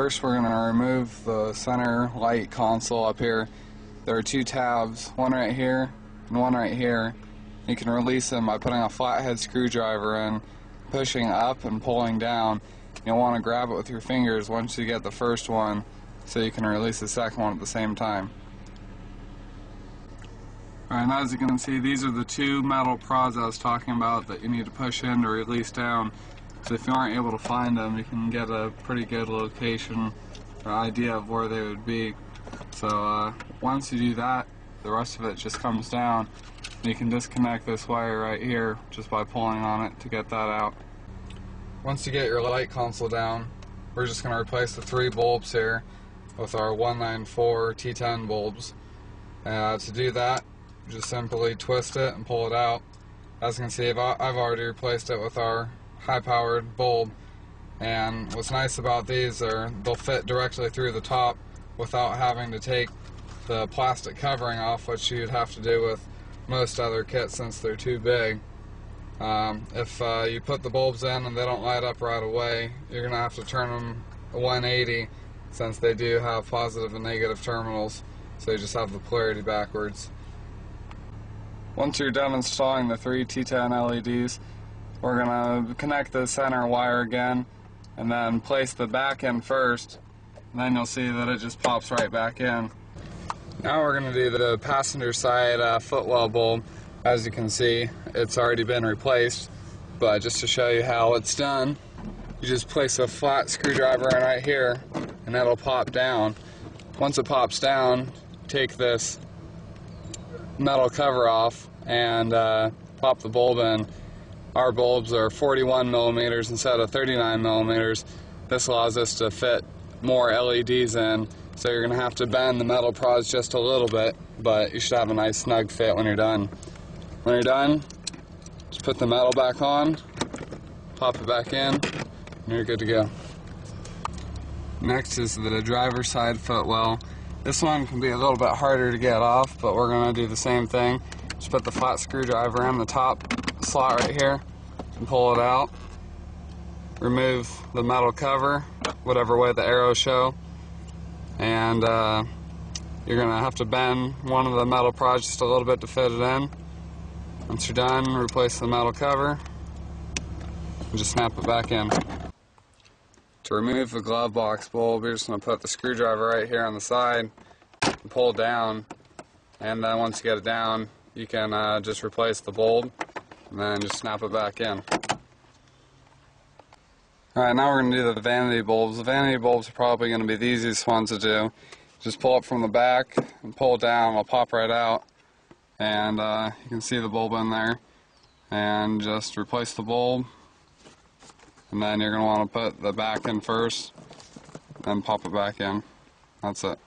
First, we're going to remove the center light console up here. There are two tabs, one right here and one right here. You can release them by putting a flathead screwdriver in, pushing up and pulling down. You'll want to grab it with your fingers once you get the first one so you can release the second one at the same time. Alright, now as you can see, these are the two metal prods I was talking about that you need to push in to release down. So if you aren't able to find them, you can get a pretty good location or idea of where they would be. So once you do that, the rest of it just comes down. You can disconnect this wire right here just by pulling on it to get that out. Once you get your light console down, we're just going to replace the 3 bulbs here with our 194 T10 bulbs. To do that, just simply twist it and pull it out. As you can see, I've already replaced it with our high-powered bulb, and what's nice about these are they'll fit directly through the top without having to take the plastic covering off, which you'd have to do with most other kits since they're too big. If you put the bulbs in and they don't light up right away, you're going to have to turn them 180 since they do have positive and negative terminals, so you just have the polarity backwards. Once you're done installing the 3 T10 LEDs, we're going to connect the center wire again and then place the back in first, and then you'll see that it just pops right back in. Now we're going to do the passenger side footwell bulb. As you can see, it's already been replaced, but just to show you how it's done, you just place a flat screwdriver in right here and it'll pop down. Once it pops down, take this metal cover off and pop the bulb in. Our bulbs are 41 millimeters instead of 39 millimeters. This allows us to fit more LEDs in, so you're going to have to bend the metal prods just a little bit, but you should have a nice snug fit when you're done. When you're done, just put the metal back on, pop it back in, and you're good to go. Next is the driver's side footwell. This one can be a little bit harder to get off, but we're going to do the same thing. Just put the flat screwdriver in the top slot right here and pull it out. Remove the metal cover, whatever way the arrows show, and you're going to have to bend one of the metal prods just a little bit to fit it in. Once you're done, replace the metal cover and just snap it back in. To remove the glove box bulb, you're just going to put the screwdriver right here on the side and pull down, and then once you get it down, you can just replace the bulb and then just snap it back in. Alright, now we're going to do the vanity bulbs. The vanity bulbs are probably going to be the easiest ones to do. Just pull up from the back and pull down, it'll pop right out, and you can see the bulb in there, and just replace the bulb, and then you're going to want to put the back in first, then pop it back in. That's it.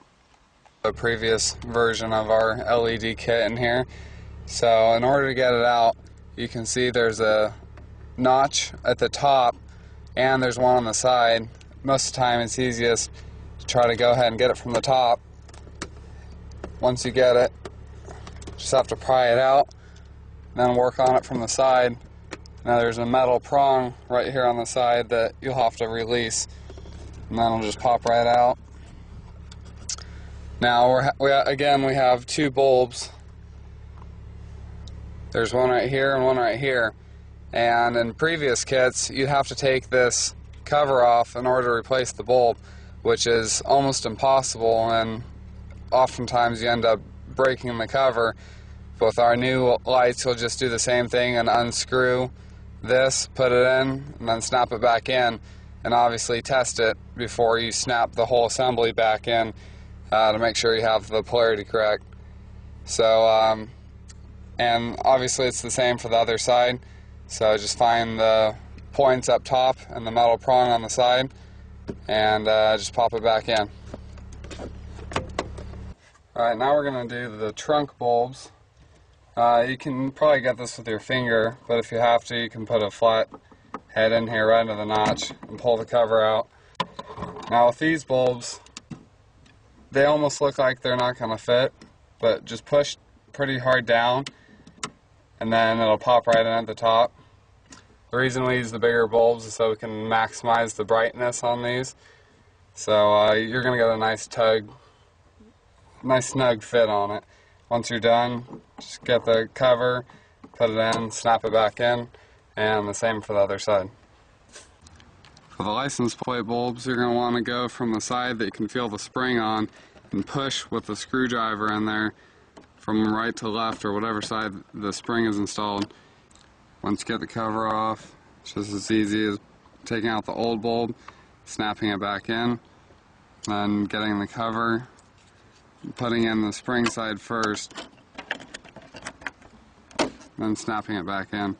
The previous version of our LED kit in here. So in order to get it out, you can see there's a notch at the top and there's one on the side. Most of the time it's easiest to try to go ahead and get it from the top. Once you get it, just have to pry it out, then work on it from the side. Now there's a metal prong right here on the side that you'll have to release, and then it'll just pop right out. Now we have 2 bulbs. There's one right here and one right here. And in previous kits, you'd have to take this cover off in order to replace the bulb, which is almost impossible, and oftentimes you end up breaking the cover. With our new lights, you'll just do the same thing and unscrew this, put it in, and then snap it back in, and obviously test it before you snap the whole assembly back in to make sure you have the polarity correct. So, and obviously it's the same for the other side. So just find the points up top and the metal prong on the side, and just pop it back in. Alright, now we're going to do the trunk bulbs. You can probably get this with your finger, but if you have to, you can put a flat head in here right into the notch and pull the cover out. Now with these bulbs, they almost look like they're not going to fit, but just push pretty hard down and then it'll pop right in at the top. The reason we use the bigger bulbs is so we can maximize the brightness on these. So you're going to get a nice snug fit on it. Once you're done, just get the cover, put it in, snap it back in, and the same for the other side. For the license plate bulbs, you're going to want to go from the side that you can feel the spring on and push with the screwdriver in there from right to left or whatever side the spring is installed. Once you get the cover off, it's just as easy as taking out the old bulb, snapping it back in, then getting the cover, putting in the spring side first, then snapping it back in.